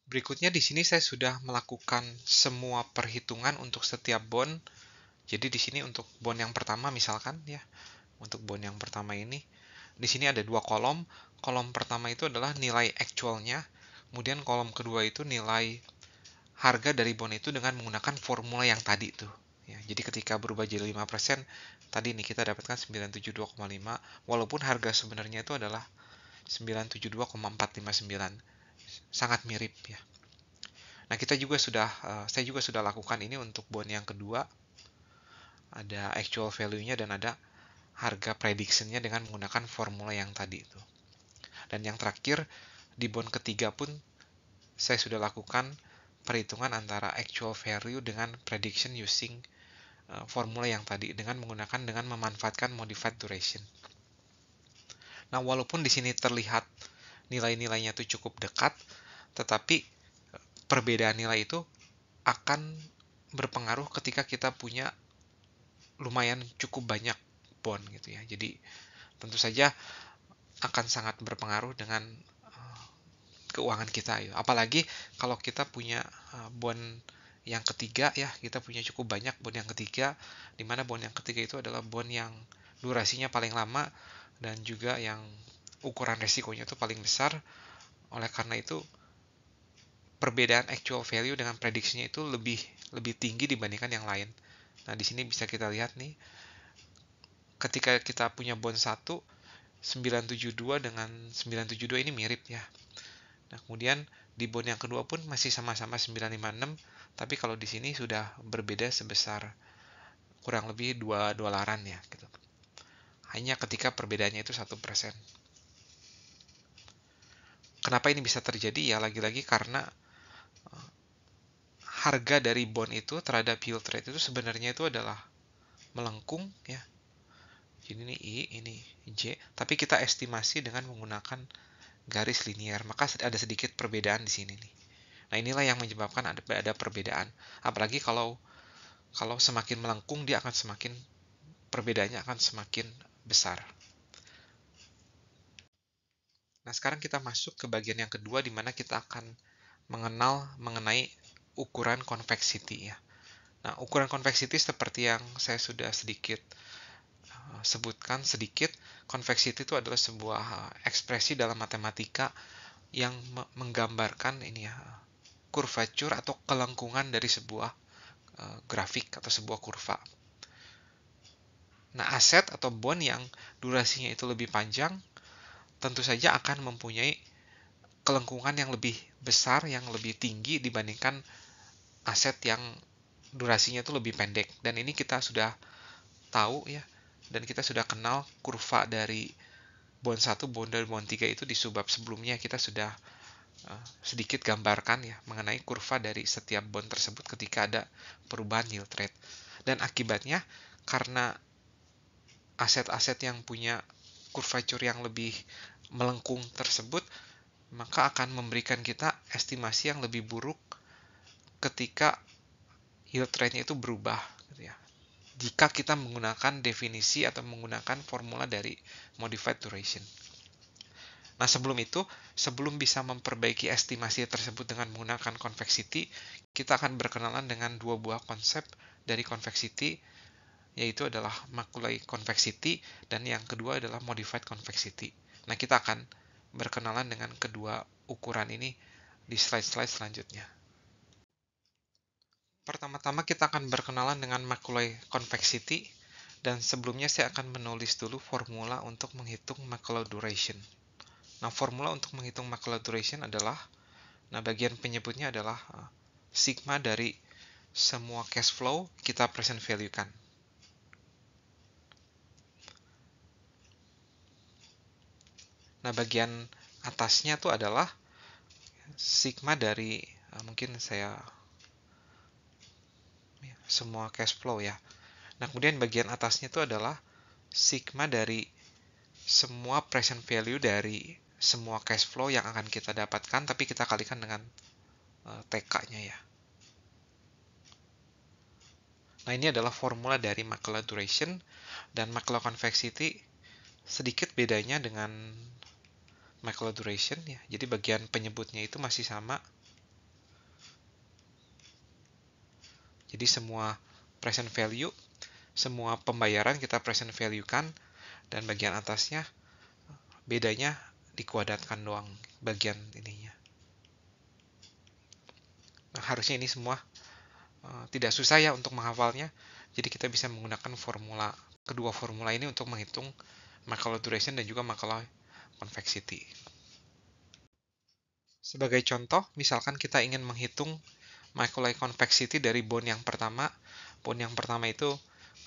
Berikutnya di sini saya sudah melakukan semua perhitungan untuk setiap bond. Jadi di sini untuk bond yang pertama misalkan ya, untuk bond yang pertama ini, di sini ada dua kolom. Kolom pertama itu adalah nilai actualnya, kemudian kolom kedua itu nilai harga dari bond itu dengan menggunakan formula yang tadi tuh. Ya, jadi ketika berubah jadi 5%, tadi nih kita dapatkan 972,5, walaupun harga sebenarnya itu adalah 972,459. Sangat mirip ya. Nah, saya juga sudah lakukan ini untuk bond yang kedua. Ada actual value-nya dan ada harga prediction-nya dengan menggunakan formula yang tadi itu. Dan yang terakhir, di bond ketiga pun saya sudah lakukan perhitungan antara actual value dengan prediction using formula yang tadi dengan memanfaatkan modified duration. Nah, walaupun di sini terlihat nilai-nilainya itu cukup dekat, tetapi perbedaan nilai itu akan berpengaruh ketika kita punya lumayan cukup banyak bond gitu ya. Jadi tentu saja akan sangat berpengaruh dengan keuangan kita ya. Apalagi kalau kita punya bond yang ketiga ya, kita punya cukup banyak bond yang ketiga, di mana bond yang ketiga itu adalah bond yang durasinya paling lama dan juga yang ukuran resikonya itu paling besar. Oleh karena itu perbedaan actual value dengan prediksinya itu lebih tinggi dibandingkan yang lain. Nah, di sini bisa kita lihat nih, ketika kita punya bond 1, 972 dengan 972 ini mirip ya. Nah, kemudian di bond yang kedua pun masih sama-sama 956, tapi kalau di sini sudah berbeda sebesar kurang lebih 2 dolaran ya gitu. Hanya ketika perbedaannya itu 1%. Kenapa ini bisa terjadi? Ya lagi-lagi karena harga dari bond itu terhadap yield rate itu sebenarnya itu adalah melengkung ya. Jadi ini I, ini J, tapi kita estimasi dengan menggunakan garis linear, maka ada sedikit perbedaan di sini nih. Nah, inilah yang menyebabkan ada perbedaan. Apalagi kalau semakin melengkung dia akan semakin perbedaannya akan semakin besar. Nah, sekarang kita masuk ke bagian yang kedua di mana kita akan mengenal mengenai ukuran convexity ya. Nah, ukuran convexity seperti yang saya sudah sedikit sebutkan sedikit, convexity itu adalah sebuah ekspresi dalam matematika yang menggambarkan ini ya, curvature atau kelengkungan dari sebuah grafik atau sebuah kurva. Nah, aset atau bond yang durasinya itu lebih panjang tentu saja akan mempunyai kelengkungan yang lebih besar, yang lebih tinggi dibandingkan aset yang durasinya itu lebih pendek. Dan ini kita sudah tahu ya, dan kita sudah kenal kurva dari bond 1, bond 2, bond 3 itu di subbab sebelumnya kita sudah sedikit gambarkan ya mengenai kurva dari setiap bond tersebut ketika ada perubahan yield rate. Dan akibatnya karena aset-aset yang punya curvature yang lebih melengkung tersebut, maka akan memberikan kita estimasi yang lebih buruk ketika yield rate-nya itu berubah gitu ya. Jika kita menggunakan definisi atau menggunakan formula dari modified duration. Nah, sebelum bisa memperbaiki estimasi tersebut dengan menggunakan convexity, kita akan berkenalan dengan dua buah konsep dari convexity, yaitu adalah maculae convexity dan yang kedua adalah modified convexity. Nah, kita akan berkenalan dengan kedua ukuran ini di slide-slide selanjutnya. Pertama-tama kita akan berkenalan dengan maculae convexity dan sebelumnya saya akan menulis dulu formula untuk menghitung macula duration. Nah, formula untuk menghitung macula duration adalah, nah bagian penyebutnya adalah sigma dari semua cash flow kita present value kan. Nah, bagian atasnya tuh adalah sigma dari mungkin saya semua cash flow ya. Nah, kemudian bagian atasnya itu adalah sigma dari semua present value dari semua cash flow yang akan kita dapatkan, tapi kita kalikan dengan TK-nya ya. Nah, ini adalah formula dari macula duration dan macula convexity. Sedikit bedanya dengan macula duration ya. Jadi bagian penyebutnya itu masih sama. Jadi semua present value, semua pembayaran kita present value-kan, dan bagian atasnya bedanya dikuadratkan doang bagian ininya. Nah, harusnya ini semua tidak susah ya untuk menghafalnya. Jadi kita bisa menggunakan kedua formula ini untuk menghitung Macaulay duration dan juga Macaulay convexity. Sebagai contoh, misalkan kita ingin menghitung Macaulay convexity dari bond yang pertama. Bond yang pertama itu,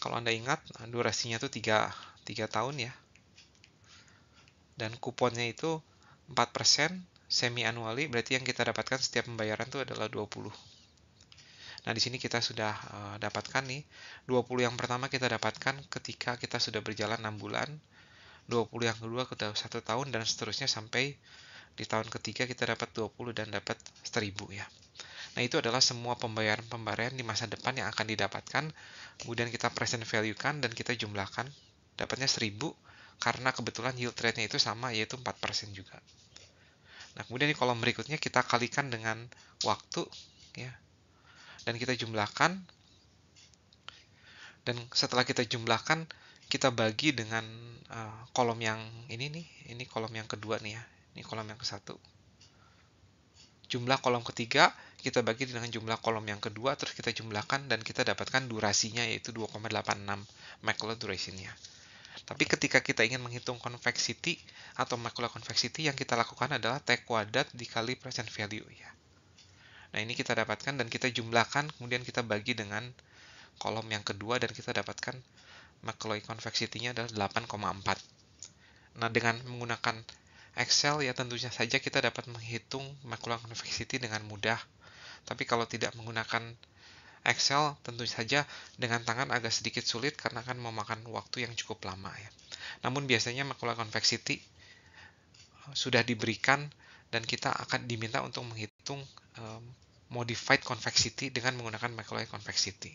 kalau Anda ingat, durasinya itu 3 tahun ya. Dan kuponnya itu 4%, semi-annually, berarti yang kita dapatkan setiap pembayaran itu adalah 20. Nah, di sini kita sudah dapatkan nih, 20 yang pertama kita dapatkan ketika kita sudah berjalan 6 bulan, 20 yang kedua kita 1 tahun, dan seterusnya sampai di tahun ketiga kita dapat 20 dan dapat 1000 ya. Nah, itu adalah semua pembayaran-pembayaran di masa depan yang akan didapatkan, kemudian kita present value-kan dan kita jumlahkan, dapatnya 1000, karena kebetulan yield rate-nya itu sama, yaitu 4% juga. Nah, kemudian di kolom berikutnya kita kalikan dengan waktu, ya, dan kita jumlahkan, dan setelah kita jumlahkan, kita bagi dengan kolom yang ini nih, ini kolom yang kedua nih ya, ini kolom yang ke-1. Jumlah kolom ketiga kita bagi dengan jumlah kolom yang kedua, terus kita jumlahkan dan kita dapatkan durasinya, yaitu 2,86 Macaulay duration-nya. Tapi ketika kita ingin menghitung convexity atau Macaulay convexity, yang kita lakukan adalah T kuadrat dikali present value ya. Nah, ini kita dapatkan dan kita jumlahkan, kemudian kita bagi dengan kolom yang kedua dan kita dapatkan Macaulay convexity-nya adalah 8,4. Nah, dengan menggunakan Excel ya tentunya saja kita dapat menghitung Macaulay convexity dengan mudah. Tapi kalau tidak menggunakan Excel, tentu saja dengan tangan agak sedikit sulit karena akan memakan waktu yang cukup lama ya. Namun biasanya Macaulay convexity sudah diberikan dan kita akan diminta untuk menghitung modified convexity dengan menggunakan Macaulay convexity.